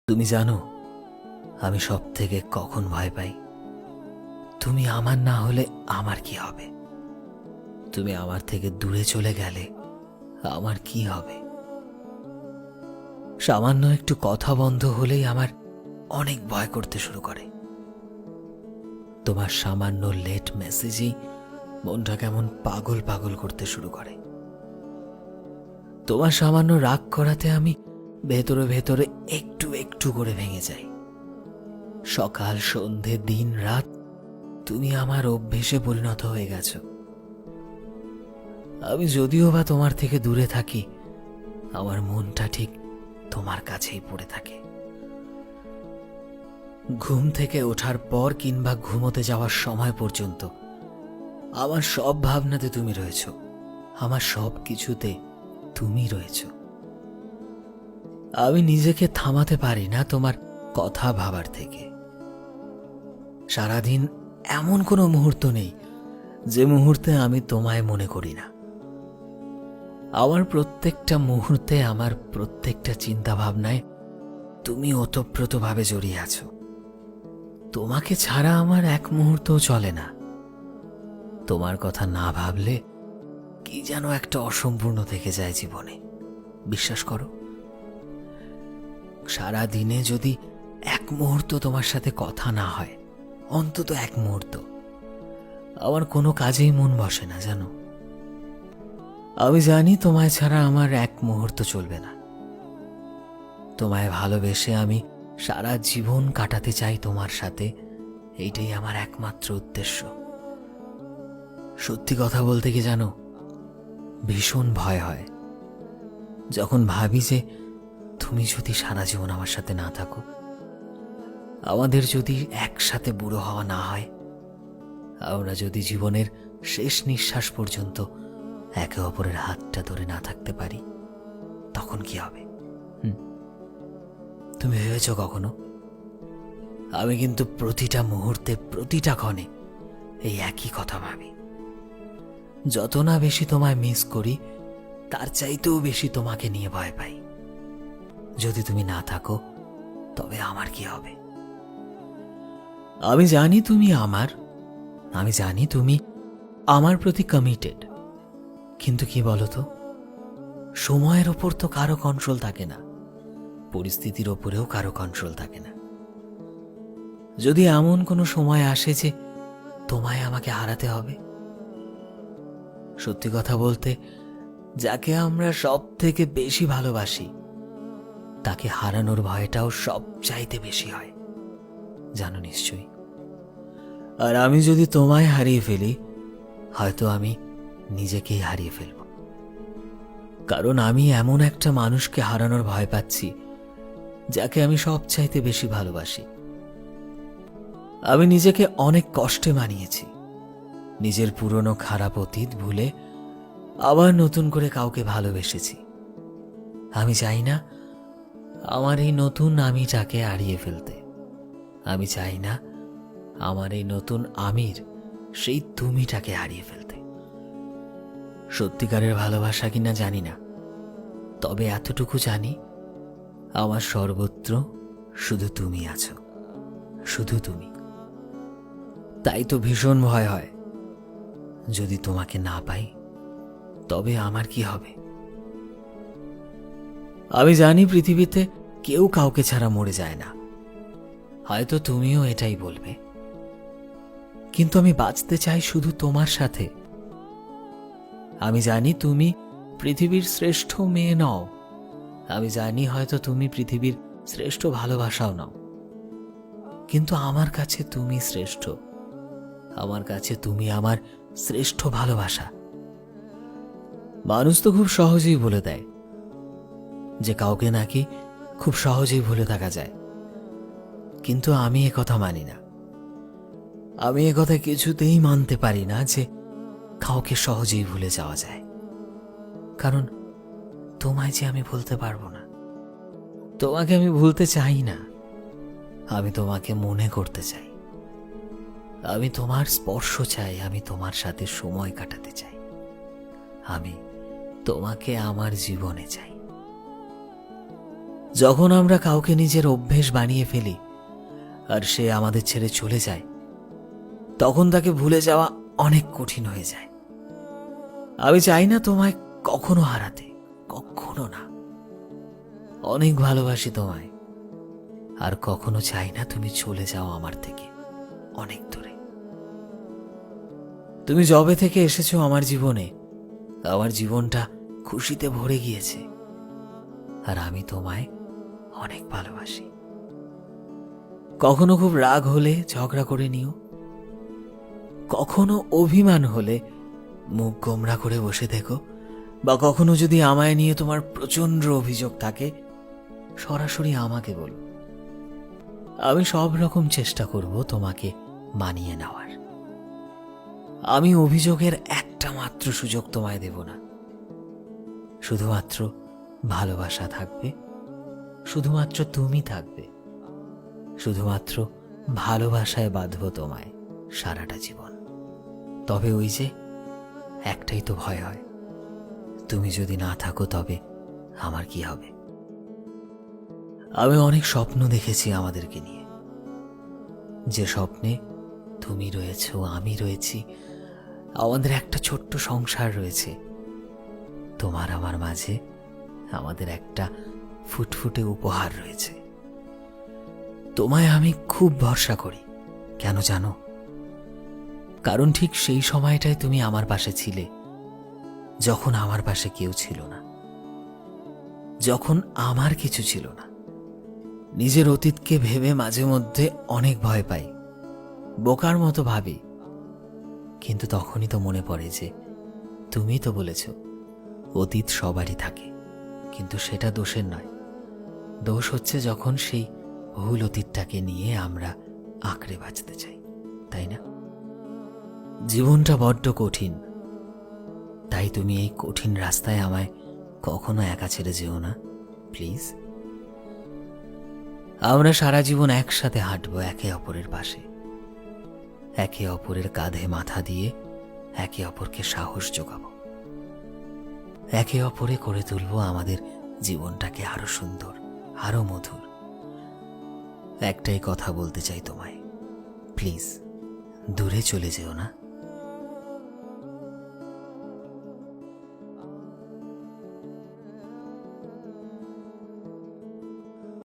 তুমি জানো আমি সব থেকে কখন ভয় পাই? তুমি আমার না হলে আমার কি হবে? তুমি আমার থেকে দূরে চলে গেলে আমার কি হবে? সামান্য একটু কথা বন্ধ হলেই আমার অনেক ভয় করতে শুরু করে। তোমার সামান্য লেট মেসেজেই মনটা কেমন পাগল পাগল করতে শুরু করে। তোমার সামান্য রাগ করাতে আমি ভেতরে ভেতরে একটু একটু করে ভেঙে যাই। সকাল সন্ধে দিন রাত তুমি আমার অভ্যেসে পরিণত হয়ে গেছো। আমি যদিও বা তোমার থেকে দূরে থাকি, আমার মনটা ঠিক তোমার কাছেই পড়ে থাকে। ঘুম থেকে ওঠার পর কিংবা ঘুমোতে যাওয়ার সময় পর্যন্ত আমার সব ভাবনাতে তুমি রয়েছ, আমার সব কিছুতে তুমি রয়েছ। আমি নিজেকে থামাতে পারি না তোমার কথা ভাবার থেকে। সারাদিন এমন কোনো মুহূর্ত নেই যে মুহূর্তে আমি তোমায় মনে করি না। আমার প্রত্যেকটা মুহূর্তে, আমার প্রত্যেকটা চিন্তা ভাবনায় তুমি ওতপ্রোতভাবে জড়িয়ে আছো। তোমাকে ছাড়া আমার এক মুহূর্তও চলে না। তোমার কথা না ভাবলে কি যেন একটা অসম্পূর্ণ থেকে যায় জীবনে। বিশ্বাস করো, সারা দিনে যদি এক মুহূর্ত তোমার সাথে কথা না হয়, অন্তত এক মুহূর্ত, আমার কোনো কাজেই মন বসে না জানো। আমি জানি তোমায় ছাড়া আমার এক মুহূর্ত চলবে না। তোমায় ভালোবেসে আমি সারা জীবন কাটাতে চাই তোমার সাথে, এইটাই আমার একমাত্র উদ্দেশ্য। সত্যি কথা বলতে কি জানো, ভীষণ ভয় হয় যখন ভাবি যে তুমি যদি সারা জীবন আমার সাথে না থাকো, আমাদের যদি একসাথে বুড়ো হওয়া না হয়, আমরা যদি জীবনের শেষ নিঃশ্বাস পর্যন্ত একে অপরের হাতটা ধরে না থাকতে পারি, তখন কি হবে? তুমি ভেবেছ কখনো? আমি কিন্তু প্রতিটা মুহূর্তে, প্রতিটা ক্ষণে এই একই কথা ভাবি। যত না বেশি তোমায় মিস করি, তার চাইতেও বেশি তোমাকে নিয়ে ভয় পাই। যদি তুমি না থাকো তবে আমার কি হবে? আমি জানি তুমি আমার, আমি জানি তুমি আমার প্রতি কমিটেড, কিন্তু কি বলতো, সময়ের ওপর তো কারো কন্ট্রোল থাকে না, পরিস্থিতির ওপরেও কারো কন্ট্রোল থাকে না। যদি এমন কোনো সময় আসে যে তোমায় আমাকে হারাতে হবে, সত্যি কথা বলতে যাকে আমরা সব থেকে বেশি ভালোবাসি, তাকে হারানোর ভয়টাও সব চাইতে বেশি হয়, জানো নিশ্চয়ই। আর আমি যদি তোমায় হারিয়ে ফেলি, হয়তো আমি নিজেকেই হারিয়ে ফেলব। কারণ আমি এমন একটা মানুষকে হারানোর ভয় পাচ্ছি যাকে আমি সব চাইতে বেশি ভালোবাসি। আমি নিজেকে অনেক কষ্টে মানিয়েছি, নিজের পুরনো খারাপ অতীত ভুলে আবার নতুন করে কাউকে ভালোবেসেছি। আমি চাই না আমার এই নতুন আমিটাকে হারিয়ে ফেলতে। আমি চাই না আমার এই নতুন আমির সেই তুমিটাকে হারিয়ে ফেলতে। সত্যিকারের ভালোবাসা কিনা জানি না, তবে এতটুকু জানি, আমার সর্বত্র শুধু তুমি আছো, শুধু তুমি। তাই তো ভীষণ ভয় হয়, যদি তোমাকে না পাই তবে আমার কি হবে? আমি জানি পৃথিবীতে কেউ কাউকে ছাড়া মরে যায় না, হয়তো তুমিও এটাই বলবে, কিন্তু আমি বাঁচতে চাই শুধু তোমার সাথে। আমি জানি তুমি পৃথিবীর শ্রেষ্ঠ মেয়ে নও, আমি জানি হয়তো তুমি পৃথিবীর শ্রেষ্ঠ ভালোবাসাও নাও, কিন্তু আমার কাছে তুমি শ্রেষ্ঠ। আমার কাছে তুমি আমার শ্রেষ্ঠ ভালোবাসা। মানুষ তো খুব সহজেই বলে দেয় যে কাউকে নাকি খুব সহজেই ভুলে থাকা যায়, কিন্তু আমি একথা মানি না। আমি একথা কিছুতেই মানতে পারি না যে কাউকে সহজেই ভুলে যাওয়া যায়। কারণ তোমায় যে আমি ভুলতে পারবো না, তোমাকে আমি ভুলতে চাই না। আমি তোমাকে মনে করতে চাই, আমি তোমার স্পর্শ চাই, আমি তোমার সাথে সময় কাটাতে চাই, আমি তোমাকে আমার জীবনে চাই। যখন আমরা কাউকে নিজের অভ্যেস বানিয়ে ফেলি আর সে আমাদের ছেড়ে চলে যায়, তখন তাকে ভুলে যাওয়া অনেক কঠিন হয়ে যায়। আমি চাই না তোমায় কখনো হারাতে, কখনো না। অনেক ভালোবাসি তোমায়, আর কখনো চাই না তুমি চলে যাও আমার থেকে অনেক দূরে। তুমি যবে থেকে এসেছো আমার জীবনে, আমার জীবনটা খুশিতে ভরে গিয়েছে, আর আমি তোমায় অনেক ভালোবাসি। কখনো খুব রাগ হলে ঝগড়া করে নিও, কখনো অভিমান হলে মুখ গোমরা করে বসে থেকো, বা কখনো যদি আমায় নিয়ে তোমার প্রচন্ড অভিযোগ থাকে, সরাসরি আমাকে বলো। আমি সব রকম চেষ্টা করব তোমাকে মানিয়ে নেওয়ার। আমি অভিযোগের একটা মাত্র সুযোগ তোমায় দেব না। শুধুমাত্র ভালোবাসা থাকবে, শুধুমাত্র তুমি থাকবে, শুধুমাত্র ভালোবাসায় বাঁধব তোমায় সারাটা জীবন। তবে ওই যে একটাই তো ভয় হয়, তুমি যদি না থাকো তবে আমার কি হবে। আমি অনেক স্বপ্ন দেখেছি আমাদেরকে নিয়ে, যে স্বপ্নে তুমি রয়েছো, আমি রয়েছি, আমাদের একটা ছোট্ট সংসার রয়েছে। তোমার আমার মাঝে আমাদের একটা ফুটফুটে উপহার রয়েছে। তোমায় আমি খুব ভরসা করি, কেন জানো? কারণ ঠিক সেই সময়টায় তুমি আমার পাশে ছিলে, যখন আমার পাশে কেউ ছিল না, যখন আমার কিছু ছিল না। নিজের অতীতকে ভেবে মাঝে মধ্যে অনেক ভয় পাই, বোকার মতো ভাবি, কিন্তু তখনই তো মনে পড়ে যে তুমি তো বলেছ অতীত সবারই থাকে, কিন্তু সেটা দোষের নয়। দোষ হচ্ছে যখন সেই ভুল অতীতটাকে নিয়ে আমরা আঁকড়ে বাঁচতে চাই, তাই না? জীবনটা বড্ড কঠিন, তাই তুমি এই কঠিন রাস্তায় আমায় কখনো একা ছেড়ে যেও না, প্লিজ। আমরা সারা জীবন একসাথে হাঁটবো একে অপরের পাশে, একে অপরের কাঁধে মাথা দিয়ে একে অপরকে সাহস যোগাবো, একে অপরে করে তুলবো আমাদের জীবনটাকে আরো সুন্দর, আরো মধুর। একটাই কথা বলতে চাই তোমায়, প্লিজ দূরে চলে যেও না।